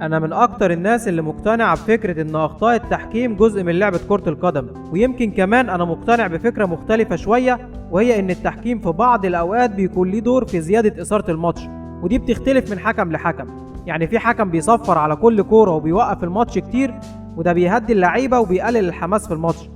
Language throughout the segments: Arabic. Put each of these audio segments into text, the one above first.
أنا من أكتر الناس اللي مقتنعة بفكرة إن أخطاء التحكيم جزء من لعبة كرة القدم، ويمكن كمان أنا مقتنع بفكرة مختلفة شوية، وهي إن التحكيم في بعض الأوقات بيكون ليه دور في زيادة إثارة الماتش، ودي بتختلف من حكم لحكم. يعني في حكم بيصفر على كل كورة وبيوقف الماتش كتير، وده بيهدي اللعيبة وبيقلل الحماس في الماتش.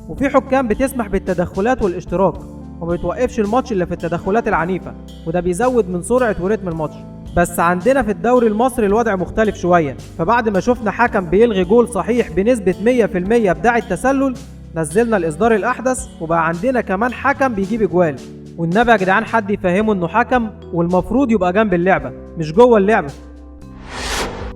وفي حكام بتسمح بالتدخلات والاشتراك وما بتوقفش الماتش إلا في التدخلات العنيفة، وده بيزود من سرعة ورتم الماتش. بس عندنا في الدوري المصري الوضع مختلف شوية، فبعد ما شفنا حكم بيلغي جول صحيح بنسبة 100% بداعي التسلل، نزلنا الإصدار الأحدث وبقى عندنا كمان حكم بيجيب اجوال. والنبي يا جدعان حد يفهمه إنه حكم والمفروض يبقى جنب اللعبة مش جوه اللعبة.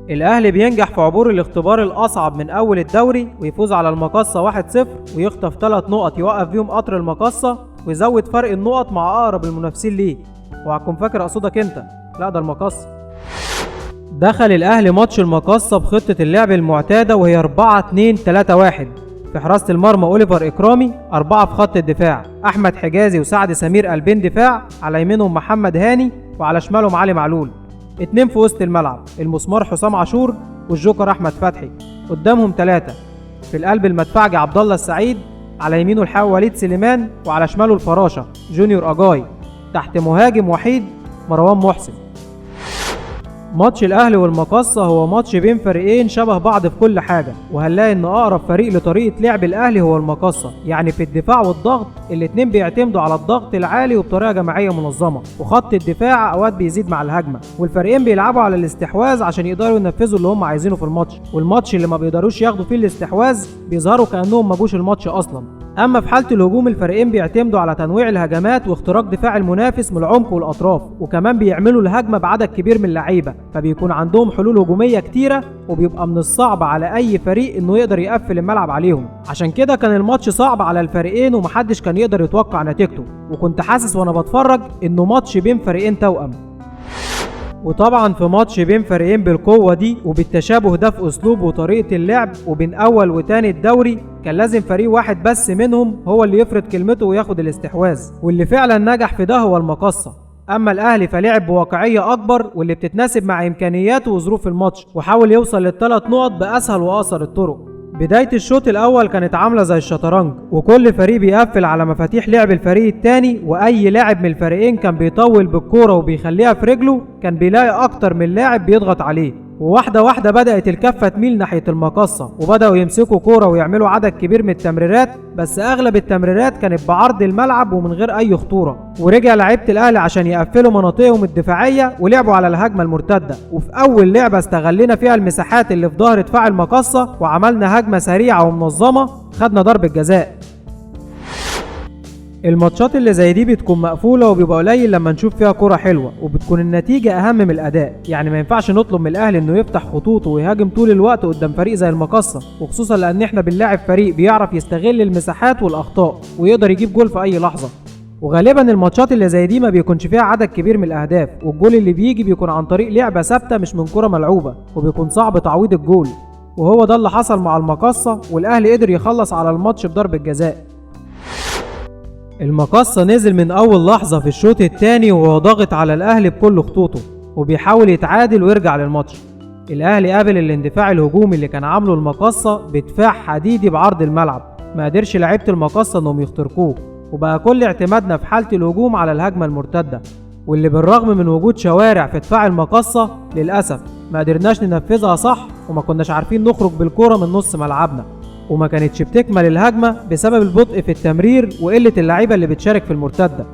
الأهلي بينجح في عبور الاختبار الأصعب من أول الدوري ويفوز على المقصة 1-0 ويخطف 3 نقط يوقف بيهم قطر المقصة ويزود فرق النقط مع أقرب المنافسين ليه. وهتكون فاكر أقصدك أنت، لا ده المقصة. دخل الأهلي ماتش المقصة بخطة اللعب المعتادة وهي 4-2-3-1. في حراسة المرمى أوليفر إكرامي، 4 في خط الدفاع أحمد حجازي وسعد سمير قلبين دفاع، على يمينهم محمد هاني وعلى شمالهم علي معلول. 2 في وسط الملعب المسمار حسام عاشور والجوكر أحمد فتحي، قدامهم 3 في القلب المدفعجي عبد الله السعيد، على يمينه الحاوي وليد سليمان وعلى شماله الفراشة جونيور أجاي، تحت مهاجم وحيد مروان محسن. ماتش الاهلي والمقصة هو ماتش بين فريقين شبه بعض في كل حاجة، وهنلاقي ان اقرب فريق لطريقة لعب الاهلي هو المقصة. يعني في الدفاع والضغط الاتنين بيعتمدوا على الضغط العالي وبطريقة جماعية منظمة، وخط الدفاع اوقات بيزيد مع الهجمة، والفريقين بيلعبوا على الاستحواذ عشان يقدروا ينفذوا اللي هم عايزينه في الماتش. والماتش اللي ما بيقدروش ياخدوا فيه الاستحواذ بيظهروا كأنهم ما جوش الماتش اصلا. اما في حالة الهجوم الفريقين بيعتمدوا على تنويع الهجمات واختراق دفاع المنافس من العمق والاطراف، وكمان بيعملوا الهجمة بعدد كبير من اللعيبة، فبيكون عندهم حلول هجومية كتيرة، وبيبقى من الصعب على اي فريق انه يقدر يقفل الملعب عليهم. عشان كده كان الماتش صعب على الفريقين ومحدش كان يقدر يتوقع نتيجته، وكنت حاسس وانا بتفرج انه ماتش بين فريقين توأم. وطبعا في ماتش بين فريقين بالقوة دي وبالتشابه ده في اسلوب وطريقة اللعب وبين اول وتاني الدوري، كان لازم فريق واحد بس منهم هو اللي يفرض كلمته وياخد الاستحواذ، واللي فعلا نجح في ده هو المقصة. اما الاهلي فلعب بواقعية اكبر واللي بتتناسب مع امكانياته وظروف الماتش، وحاول يوصل لل3 نقط باسهل واقصر الطرق. بداية الشوط الأول كانت عاملة زي الشطرنج، وكل فريق بيقفل على مفاتيح لعب الفريق التاني، وأي لاعب من الفريقين كان بيطول بالكورة وبيخليها في رجله كان بيلاقي أكتر من لاعب بيضغط عليه. وواحدة واحدة بدأت الكفة تميل ناحية المقصة، وبدأوا يمسكوا كورة ويعملوا عدد كبير من التمريرات، بس أغلب التمريرات كانت بعرض الملعب ومن غير أي خطورة. ورجع لعيبة الأهلي عشان يقفلوا مناطقهم الدفاعية ولعبوا على الهجمة المرتدة، وفي أول لعبة استغلنا فيها المساحات اللي في ظهر دفاع المقصة وعملنا هجمة سريعة ومنظمة، خدنا ضربة جزاء. الماتشات اللي زي دي بتكون مقفولة وبيبقى قليل لما نشوف فيها كرة حلوة، وبتكون النتيجة أهم من الأداء. يعني ما ينفعش نطلب من الأهلي إنه يفتح خطوطه ويهاجم طول الوقت قدام فريق زي المقصة، وخصوصا لأن إحنا بنلاعب فريق بيعرف يستغل المساحات والأخطاء ويقدر يجيب جول في أي لحظة. وغالبا الماتشات اللي زي دي ما بيكونش فيها عدد كبير من الأهداف، والجول اللي بيجي بيكون عن طريق لعبة ثابتة مش من كرة ملعوبة، وبيكون صعب تعويض الجول. وهو ده اللي حصل مع المقصة، والأهلي قدر يخلص على الماتش بضربة جزاء. المقصة نزل من أول لحظة في الشوط الثاني وهو ضاغط على الأهلي بكل خطوطه وبيحاول يتعادل ويرجع للماتش. الأهلي قابل الاندفاع الهجومي اللي كان عامله المقصة بدفاع حديدي بعرض الملعب، ما قدرش لعيبة المقصة انهم يخترقوه، وبقى كل اعتمادنا في حالة الهجوم على الهجمة المرتدة، واللي بالرغم من وجود شوارع في دفاع المقصة للأسف ما قدرناش ننفذها صح، وما كناش عارفين نخرج بالكرة من نص ملعبنا، وما كانتش بتكمل الهجمة بسبب البطء في التمرير وقلة اللعيبة اللي بتشارك في المرتدة.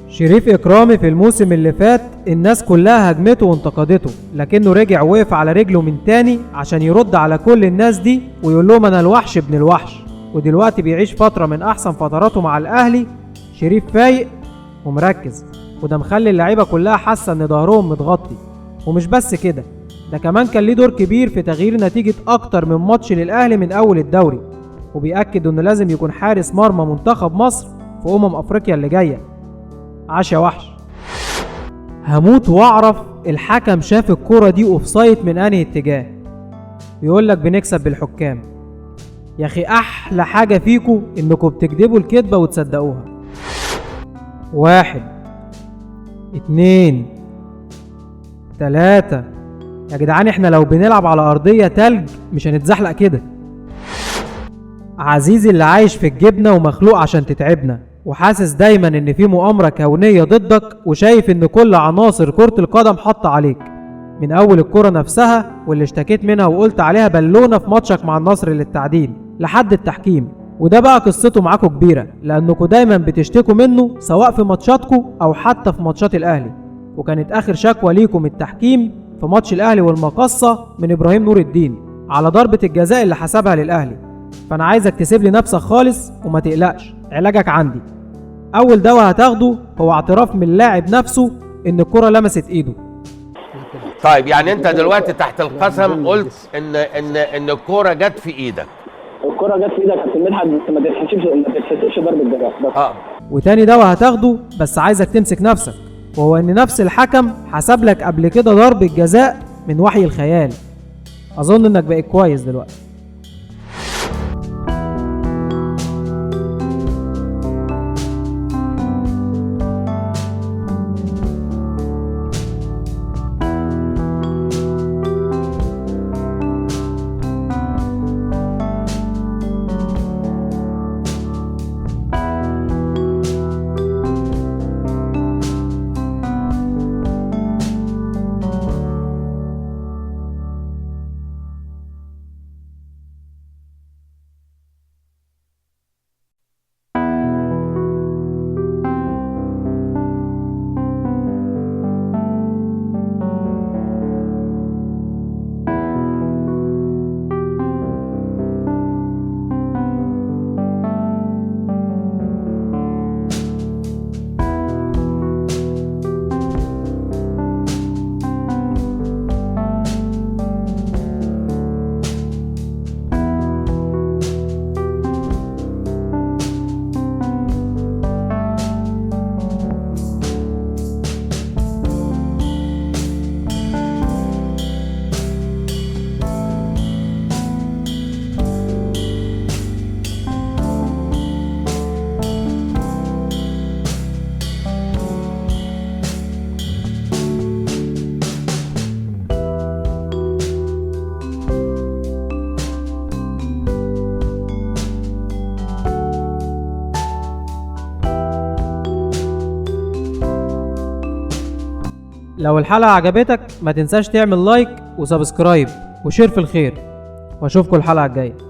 شريف إكرامي في الموسم اللي فات الناس كلها هجمته وانتقدته، لكنه رجع وقف على رجله من تاني عشان يرد على كل الناس دي ويقول لهم أنا الوحش ابن الوحش. ودلوقتي بيعيش فترة من أحسن فتراته مع الأهلي. شريف فايق ومركز، وده مخلي اللعيبة كلها حاسة إن ظهرهم متغطي. ومش بس كده، ده كمان كان ليه دور كبير في تغيير نتيجة أكتر من ماتش للأهلي من أول الدوري، وبيأكد إنه لازم يكون حارس مرمى منتخب مصر في أفريقيا اللي جاية. عاش يا وحش. هموت واعرف الحكم شاف الكرة دي اوفسايد من انهي اتجاه. بيقول لك بنكسب بالحكام. يا اخي احلى حاجة فيكم انكم بتكذبوا الكذبة وتصدقوها. 1 2 3 يا جدعان احنا لو بنلعب على ارضية تلج مش هنتزحلق كده. عزيزي اللي عايش في الجبنة ومخلوق عشان تتعبنا، وحاسس دايما ان في مؤامرة كونية ضدك، وشايف ان كل عناصر كرة القدم حاطة عليك، من اول الكرة نفسها واللي اشتكيت منها وقلت عليها بالونة في ماتشك مع النصر للتعديل، لحد التحكيم. وده بقى قصته معاكم كبيرة، لانكم دايما بتشتكوا منه سواء في ماتشاتكم او حتى في ماتشات الاهلي. وكانت اخر شكوى ليكم التحكيم في ماتش الاهلي والمقصة من ابراهيم نور الدين على ضربة الجزاء اللي حسبها للاهلي. فانا عايزك تسيب لي نفسك خالص وما تقلقش، علاجك عندي. اول دواء هتاخده هو اعتراف من اللاعب نفسه ان الكرة لمست ايده. طيب يعني انت دلوقتي تحت القسم قلت ان الكرة جت في ايدك. الكرة جت في ايدك يا كابتن مدحت، بس ما تتحسبش ضربة جزاء بس. وتاني دواء هتاخده بس عايزك تمسك نفسك، وهو ان نفس الحكم حسب لك قبل كده ضربة جزاء من وحي الخيال. اظن انك بقيت كويس دلوقتي. لو الحلقة عجبتك ما تنساش تعمل لايك وسبسكرايب وشير في الخير، واشوفكم الحلقة الجاية.